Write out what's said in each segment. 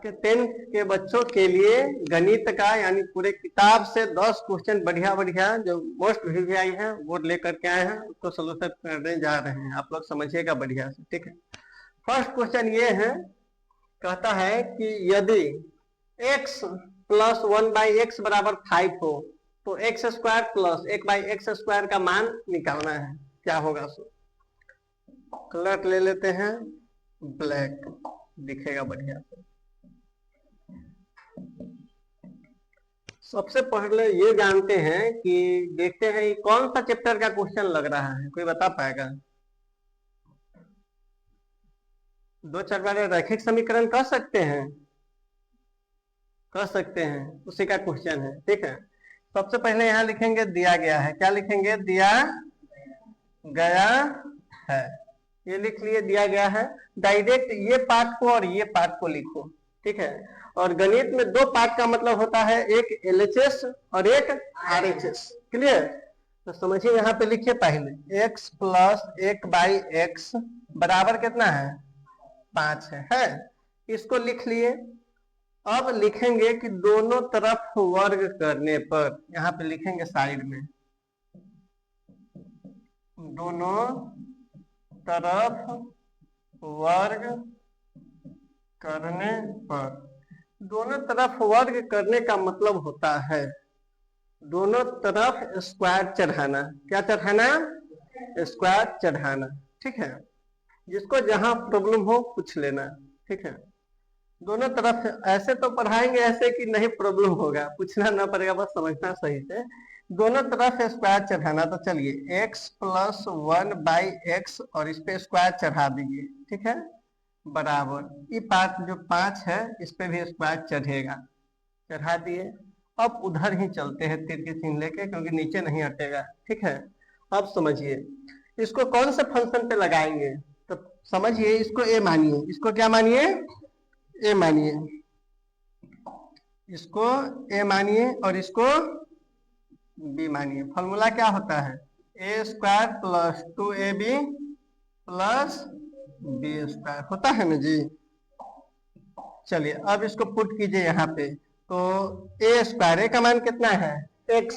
के 10th के बच्चों के लिए गणित का यानी पूरे किताब से 10 क्वेश्चन बढ़िया बढ़िया जो मोस्ट वीवीआई है वो लेकर के आए हैं, उसको सोल्यूशन करने जा रहे हैं। आप लोग समझिएगा बढ़िया से, ठीक है। फर्स्ट क्वेश्चन ये है, कहता है कि यदि x प्लस 1/x बराबर 5 हो तो x square plus 1/x square का मान निकालना है, क्या होगा। सो कलर ले लेते हैं, ब्लैक दिखेगा बढ़िया से। सबसे पहले ये जानते हैं कि देखते हैं ये कौन सा चैप्टर का क्वेश्चन लग रहा है, कोई बता पाएगा। दो चार बार रैखिक समीकरण कर सकते हैं, उसी का क्वेश्चन है, ठीक है। सबसे पहले यहाँ लिखेंगे दिया गया है, क्या लिखेंगे, दिया गया है, ये लिख लिए दिया गया है। डायरेक्ट ये पार्ट को और ये पार्ट को लिखो, ठीक है। और गणित में दो पार्ट का मतलब होता है, एक एलएचएस और एक आरएचएस, क्लियर। तो समझिए यहाँ पे लिखिए पहले x प्लस 1/x बराबर कितना है, 5 है। इसको लिख लिए। अब लिखेंगे कि दोनों तरफ वर्ग करने पर, यहाँ पे लिखेंगे साइड में, दोनों तरफ वर्ग करने पर। दोनों तरफ वर्ग करने का मतलब होता है दोनों तरफ स्क्वायर चढ़ाना। क्या चढ़ाना, स्क्वायर चढ़ाना, ठीक है। जिसको जहां प्रॉब्लम हो पूछ लेना, ठीक है। दोनों तरफ ऐसे तो पढ़ाएंगे ऐसे कि नहीं प्रॉब्लम होगा, पूछना ना पड़ेगा, बस समझना सही से। दोनों तरफ स्क्वायर चढ़ाना, तो चलिए x प्लस 1/x और इस पे स्क्वायर चढ़ा दीजिए, ठीक है, बराबर ये पार्ट जो 5 है इस पे भी स्क्वायर चढ़ेगा, चढ़ा दिए। अब उधर ही चलते हैं तीर की चिन्ह लेके, क्योंकि नीचे नहीं हटेगा, ठीक है। अब समझिए इसको कौन से फंक्शन पे लगाएंगे, तो समझिए इसको a मानिए, इसको क्या मानिए, a मानिए, इसको a मानिए और इसको b मानिए। फॉर्मूला क्या होता है, a² plus 2ab plus b square होता है ना जी। चलिए अब इसको पुट कीजिए यहाँ पे, तो a² का मान कितना है, x,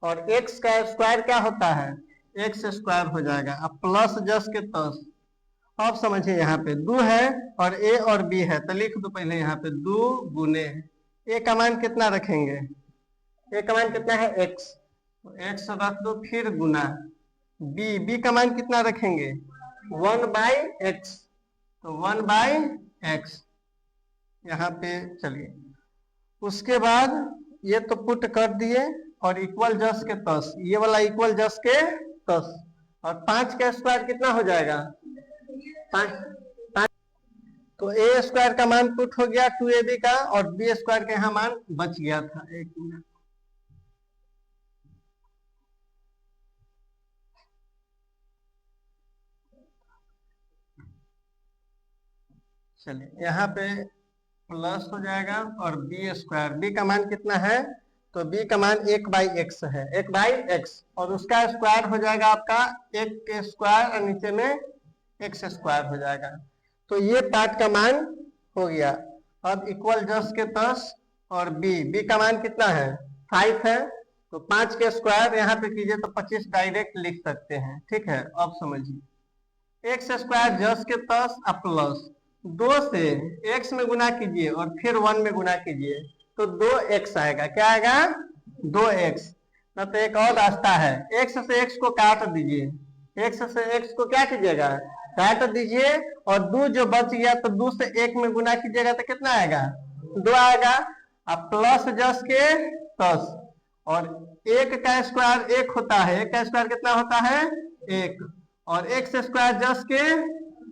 और x का स्क्वायर क्या होता है, x² हो जाएगा। अब प्लस जस के तस। अब समझिए यहाँ पे 2 है और a और b है, तो लिख दो पहले यहाँ पे 2 गुने a का मान कितना रखेंगे, a का मान कितना है x, तो x रख दो, फिर गुना b का मान कितना रखेंगे 1/x, तो 1/x यहाँ पे। चलिए उसके बाद ये तो पुट कर दिए और इक्वल जस के तस, ये वाला इक्वल जस के तस, और 5 का स्क्वायर कितना हो जाएगा 5, तो a² का मान पुट हो गया 2ab का, और b² का यहाँ मान बच गया था। एक मिनट, चलिए यहाँ पे प्लस हो जाएगा और b², b का मान कितना है, तो b का मान 1/x है, 1/x, और उसका स्क्वायर हो जाएगा आपका 1 के स्क्वायर और नीचे में x² हो जाएगा। तो ये पार्ट का मान हो गया। अब इक्वल जस के तस और b का मान कितना है 5 है, तो 5 के स्क्वायर यहाँ पे कीजिए तो 25 डायरेक्ट लिख सकते हैं, ठीक है। अब समझिए x² जस के तस और प्लस 2 से x में गुना कीजिए और फिर 1 में गुना कीजिए, तो 2x आएगा, क्या आएगा 2x। ना तो एक और रास्ता है, x से x को काट दीजिए, x से x को क्या कीजिएगा काट दीजिए, और 2 जो बच गया तो 2 से 1 में गुना कीजिएगा तो कितना आएगा 2 आएगा। अब प्लस जस के तस, और 1 का स्क्वायर 1 होता है, 1 का स्क्वायर कितना होता है 1, और x² जस के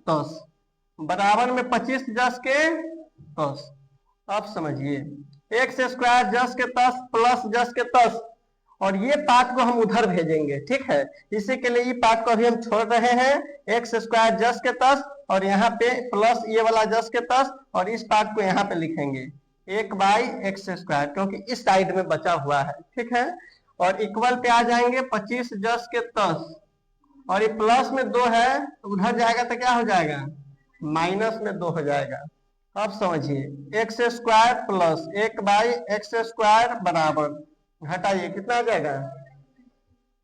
तस बराबर में 25 जस के तस। अब समझिए x² जस के तस प्लस जस के तस, और ये पार्ट को हम उधर भेजेंगे, ठीक है। इसी के लिए ये पार्ट को अभी हम छोड़ रहे हैं, x² जस के तस और यहाँ पे प्लस ये वाला जस के तस, और इस पार्ट को यहाँ पे लिखेंगे 1/x², क्योंकि इस साइड में बचा हुआ है, ठीक है। और इक्वल पे आ जाएंगे 25 जस के तस, और ये प्लस में 2 है तो उधर जाएगा तो क्या हो जाएगा -2 हो जाएगा। अब समझिए एक्स स्क्वायर प्लस 1/x² बराबर, घटाइए कितना आ जाएगा,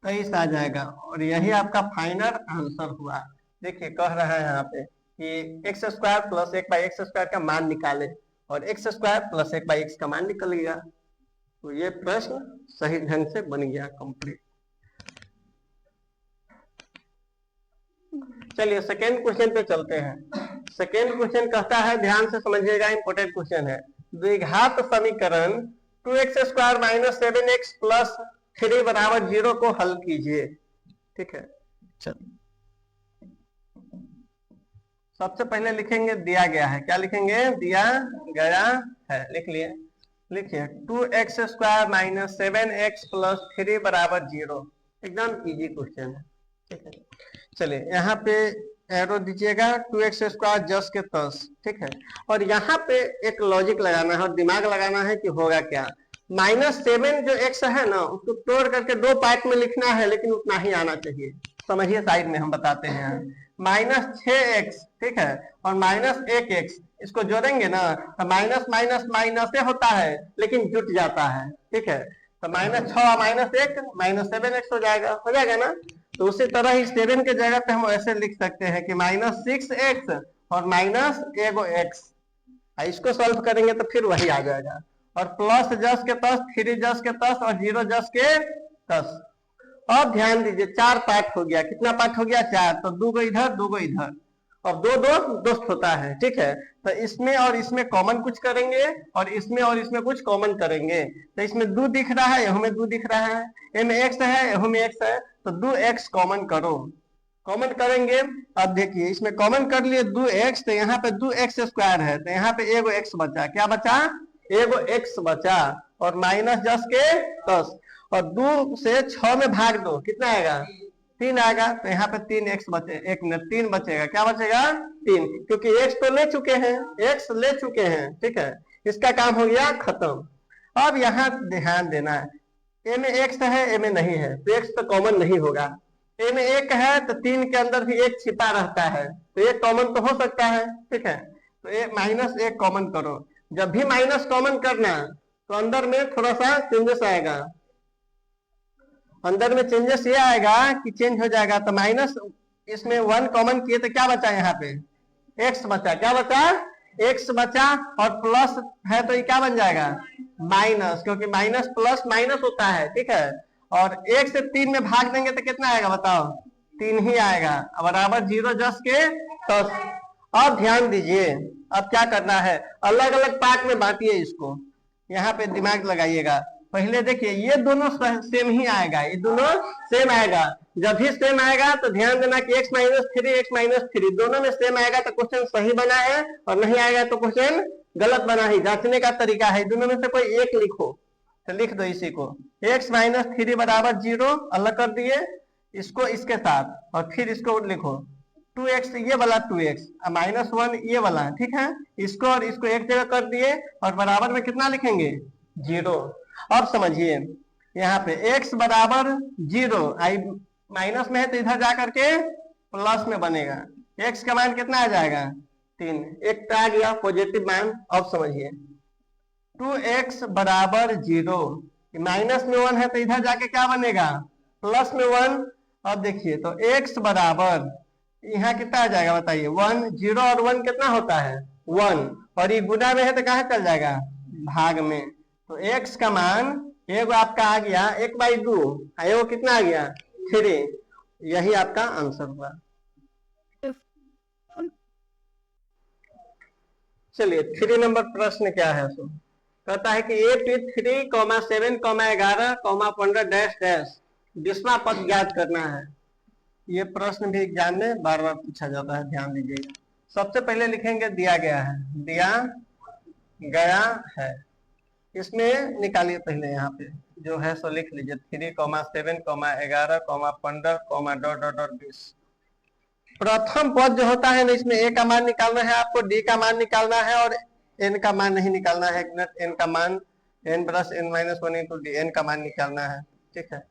23 आ जाएगा। और यही आपका फाइनल आंसर हुआ। देखिए कह रहा है यहाँ पे कि x² प्लस 1/x² का मान निकाले, और x² प्लस 1/x का मान निकल गया। तो ये प्रश्न सही ढंग से बन गया कंप्लीट। चलिए सेकेंड क्वेश्चन पे चलते हैं। सेकेंड क्वेश्चन कहता है, ध्यान से समझिएगा, इंपोर्टेंट क्वेश्चन है। द्विघात समीकरण 2x² माइनस 7x प्लस 3 बराबर 0 को हल कीजिए। ठीक है, चलिए सबसे पहले लिखेंगे दिया गया है, क्या लिखेंगे, दिया गया है, लिख लिए। लिखिए 2x² माइनस 7x प्लस 3 बराबर 0, एकदम इजी क्वेश्चन है। ठीक है, चलिए यहाँ पे एरो दीजिएगा 2x² जस के तस। ठीक है, और यहाँ पे एक लॉजिक लगाना है और दिमाग लगाना है कि होगा क्या। -7 जो x है ना, उसको तोड़ करके 2 पार्ट में लिखना है, लेकिन उतना ही आना चाहिए। समझिए साइड में हम बताते हैं। -6x, ठीक है, और -1x, इसको जोड़ेंगे ना तो माइनस माइनस माइनस से होता है, लेकिन जुट जाता है। ठीक है, तो -6 -1 -7x हो जाएगा ना। तो उसी तरह ही 7 के जगह पे हम ऐसे लिख सकते हैं कि -6x और -1x, इसको सॉल्व करेंगे तो फिर वही आ जाएगा। और प्लस जस के तस, 3 जस के तस और 0 जस के तस। अब ध्यान दीजिए 4 पार्ट हो गया, कितना पार्ट हो गया, 4, तो 2 गो इधर 2 गो इधर, और 2 2 दोस्त होता है। ठीक है, तो इसमें और इसमें कॉमन कुछ करेंगे, और इसमें कुछ कॉमन करेंगे। तो इसमें 2 दिख रहा है, यहू में 2 दिख रहा है, ए में x है, यहू में x है, तो 2x कॉमन करो। कॉमन करेंगे, अब देखिए इसमें कॉमन कर लिए 2x, तो यहाँ पे 2x² है, तो यहाँ पे एगो x बचा, क्या बचा, एगो x बचा, और माइनस जस के तस, और 2 से 6 में भाग दो, कितना आएगा, 3 आएगा। तो यहाँ पे 3x बचे, 1 मिनट 3 बचेगा, क्या बचेगा, 3, क्योंकि x तो ले चुके हैं, x ले चुके हैं। ठीक है, इसका काम हो गया खत्म। अब यहाँ ध्यान देना है, a में x है, a में नहीं है, तो x तो कॉमन नहीं होगा। a में 1 है तो 3 के अंदर भी 1 छिपा रहता है, तो 1 कॉमन तो हो सकता है। ठीक है, तो -1 कॉमन करो। जब भी माइनस कॉमन करना तो अंदर में थोड़ा सा चेंजेस आएगा, अंदर में चेंजेस ये आएगा कि चेंज हो जाएगा। तो माइनस, इसमें 1 कॉमन किए तो क्या बचा, यहाँ पे x बचा, क्या बचा, x बचा, और प्लस है तो ये क्या बन जाएगा, माइनस, क्योंकि माइनस प्लस माइनस होता है। ठीक है, और 1 से 3 में भाग देंगे तो कितना आएगा, बताओ, 3 ही आएगा, बराबर 0 जस के तस। अब ध्यान दीजिए, अब क्या करना है, अलग अलग पार्ट में बांटिए इसको, यहाँ पे दिमाग लगाइएगा। पहले देखिए ये दोनों सेम ही आएगा, ये दोनों सेम आएगा। जब भी सेम आएगा तो ध्यान देना कि x - 3 दोनों में सेम आएगा तो क्वेश्चन सही बना है, और नहीं आएगा तो क्वेश्चन गलत बना है। जांचने का तरीका है, दोनों में से कोई एक लिखो, तो लिख दो इसी को, x - 3 बराबर 0, अलग कर दिए इसको इसके साथ, और फिर इसको लिखो 2x, ये वाला 2x, -1 ये वाला, ठीक है, इसको और इसको एक जगह कर दिए, और बराबर में कितना लिखेंगे, 0। अब समझिए यहाँ पे x बराबर 0, आई माइनस में है तो इधर जाकर के प्लस में बनेगा, x का मान कितना आ जाएगा, 3, एक आ गया पॉजिटिव मान। अब समझिए 2x बराबर 0, माइनस में 1 है तो इधर जाके क्या बनेगा, प्लस में 1। अब देखिए तो x बराबर, यहाँ कितना आ जाएगा बताइए, 1, 0 और 1 कितना होता है, 1, और ये गुना में है तो कहाँ चल जाएगा, भाग में। तो x का मान एगो आपका आ गया 1/2, एगो कितना आ गया, 3। यही आपका आंसर हुआ। चलिए 3 नंबर प्रश्न क्या है, सो कहता है कि 83, 7, 11, 15 डैश डैश 20वां पद ज्ञात करना है। ये प्रश्न भी एग्जाम में बार बार पूछा जाता है, ध्यान दीजिएगा। सबसे पहले लिखेंगे दिया गया है, दिया गया है, इसमें निकालिए पहले, यहाँ पे जो है सो लिख लीजिए 3, 7, 11, 15 ... 20। प्रथम पद जो होता है ना, इसमें a का मान निकालना है आपको, d का मान निकालना है, और n का मान नहीं निकालना है, n का मान n + n - 1 × d, n का मान निकालना है। ठीक है,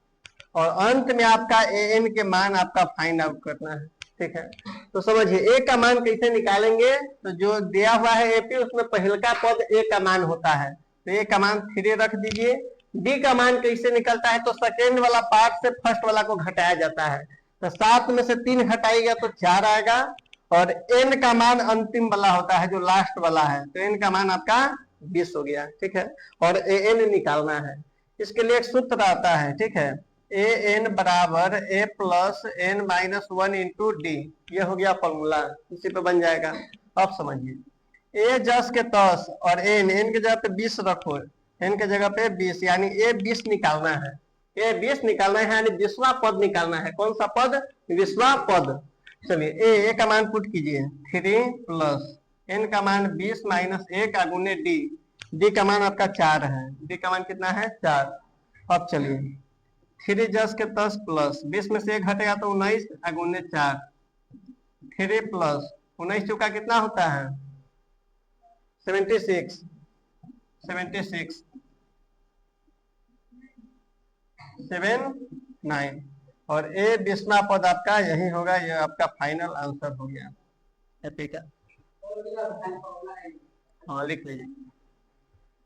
और अंत में आपका an के मान आपका फाइंड आउट करना है। ठीक है, तो समझिए ए का मान कैसे निकालेंगे, तो जो दिया हुआ है एपी उसमें पहले का पद ए का मान होता है, तो ए का मान 3 रख दीजिए। डी का मान कैसे निकलता है, तो सेकेंड वाला पार्ट से फर्स्ट वाला को घटाया जाता है, तो 7 में से 3 घटाएगा तो 4 आएगा, और एन का मान अंतिम वाला होता है जो लास्ट वाला है, तो एन का मान आपका 20 हो गया, ठीक है। और ए एन निकालना है, इसके लिए एक सूत्र आता है, ठीक है, ए एन बराबर A plus N minus 1 into D, ये हो गया फॉर्मूला, इसी पे बन जाएगा। अब समझिए ए जस के तस और एन के जगह पे 20 रखो, एन के जगह पे 20, यानी ए 20 निकालना है, ए 20 निकालना है, यानी 20वां पद निकालना है। कौन सा पद, 20वां पद। चलिए ए का मान पुट कीजिए, 3 प्लस एन का मान 20 माइनस 1 गुने डी, डी का मान आपका 4 है, डी का मान कितना है 4। अब चलिए 3 जस के 10 प्लस 20 में से 1 घटेगा तो 19 गुने 4, 3 प्लस 19 चौका कितना होता है 76, 79, और ए 20वां पद आपका यही होगा, ये आपका फाइनल आंसर हो गया एपी का। हाँ लिख लीजिए।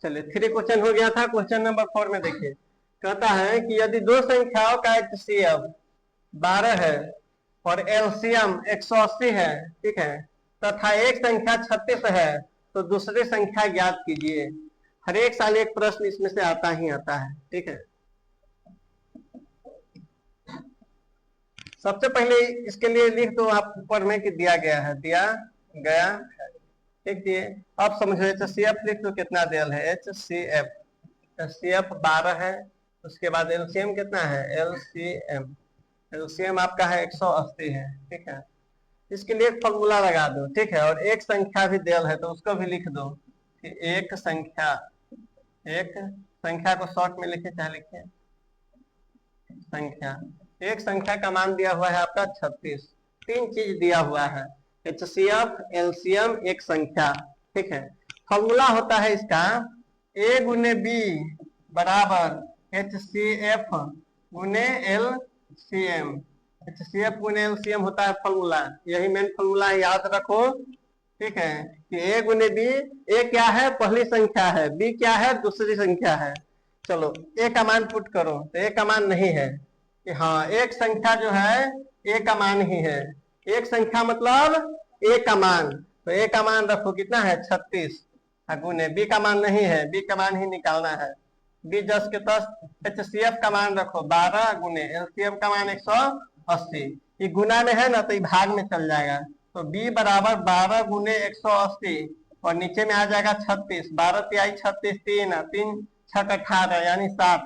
चलिए 3 क्वेश्चन हो गया था। क्वेश्चन नंबर 4 में देखिए, कहता है कि यदि दो संख्याओं का एचसीएफ 12 है और एलसीएम 180 है, ठीक है, तथा एक संख्या 36 है, तो दूसरी संख्या ज्ञात कीजिए। हर एक साल एक प्रश्न इसमें से आता ही आता है, ठीक है। सबसे पहले इसके लिए लिख दो आप ऊपर में कि दिया गया है, दिया गया लिख दिए। अब समझो एचसीएफ लिख दो, कितना दिया है एचसीएफ, एचसीएफ 12 है, उसके बाद एलसीएम कितना है एलसीएम, एलसीएम आपका है 180 है, ठीक है। इसके लिए एक फॉर्मूला लगा दो, ठीक है, और एक संख्या भी दिया है तो उसको भी लिख दो कि एक संख्या को शॉर्ट में लिखे चाहे लिखे संख्या, एक संख्या का मान दिया हुआ है आपका 36, 3 चीज दिया हुआ है, एचसीएफ, एलसीएम, एक संख्या, ठीक है। फॉर्मूला होता है इसका ए गुने बी बराबर एचसीएफ गुने एलसीएम, एचसीएफ गुने एलसीएम होता है फॉर्मूला, यही मेन फॉर्मूला है, याद रखो, ठीक है, कि ए गुने बी, ए क्या है पहली संख्या है, बी क्या है दूसरी संख्या है। चलो ए का मान पुट करो, तो ए का मान नहीं है कि हाँ एक संख्या जो है ए का मान ही है, एक संख्या मतलब ए का मान, तो ए का मान रखो कितना है 36 गुने, बी का मान नहीं है, बी का मान ही निकालना है, बी 10 के 10, एचसीएफ का मान रखो 12 गुने एलसीएम का मान 180, ये गुना में है ना तो ये भाग में चल जाएगा, तो बी बराबर 12 गुने 180 और नीचे में आ जाएगा 36, 12 तिहाई 36, 3 6 18 यानी 60,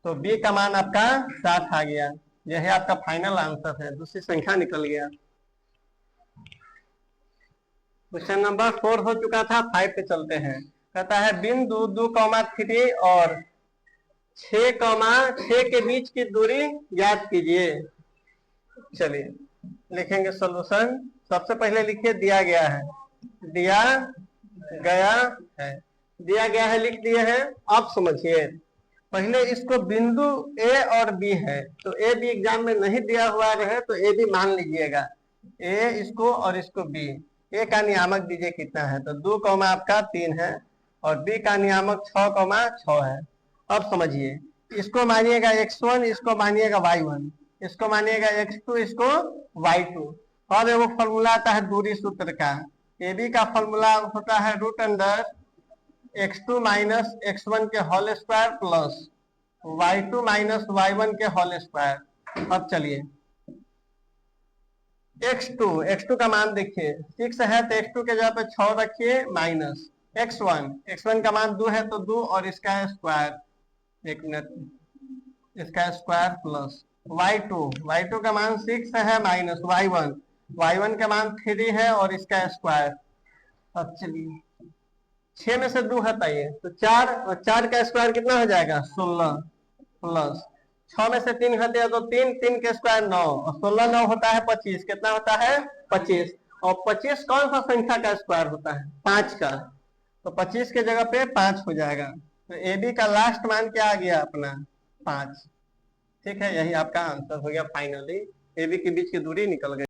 तो बी का मान आपका 60 आ गया, यह आपका फाइनल आंसर है, दूसरी संख्या निकल गया। क्वेश्चन नंबर 4 हो चुका था, 5 पे चलते हैं। कहता है बिंदु 2,3 और 6,6 के बीच की दूरी ज्ञात कीजिए। चलिए लिखेंगे सॉल्यूशन। सबसे पहले लिखिए दिया गया है, दिया गया है, दिया गया है लिख दिए हैं। अब समझिए पहले इसको बिंदु ए और बी है, तो ए बी एग्जाम में नहीं दिया हुआ रहे तो ए बी मान लीजिएगा, ए इसको और इसको बी। ए का नियामक दीजिए कितना है, तो 2, आपका 3 है, और बी का नियामक 6,6 है। अब समझिए इसको मानिएगा x1, इसको मानिएगा y1, इसको मानिएगा x2, इसको y2। और वो फॉर्मूला आता है दूरी सूत्र का, ए बी का फॉर्मूला होता है √x2 माइनस x1 के whole square plus y2 minus y1 के होल स्क्वायर। अब चलिए x2 का मान देखिए 6 है, तो x2 के जगह पे 6 रखिए, माइनस x1 का मान 2 है तो 2 और इसका स्क्वायर, एक मिनट, इसका स्क्वायर प्लस y2 का मान 6 है, माइनस y1 का मान 3 है और इसका स्क्वायर। अब चलिए 6 में से 2 हटाइए तो 4, और 4 का स्क्वायर कितना हो जाएगा 16, प्लस 6 में से 3 हटे तो 3 के स्क्वायर 9, और 16 9 होता है 25, कितना होता है 25, और 25 कौन सा संख्या का स्क्वायर होता है 5 का, तो 25 के जगह पे 5 हो जाएगा। तो ए बी का लास्ट मान क्या आ गया अपना 5, ठीक है, यही आपका आंसर हो गया फाइनली, ए बी के बीच की दूरी निकल गई।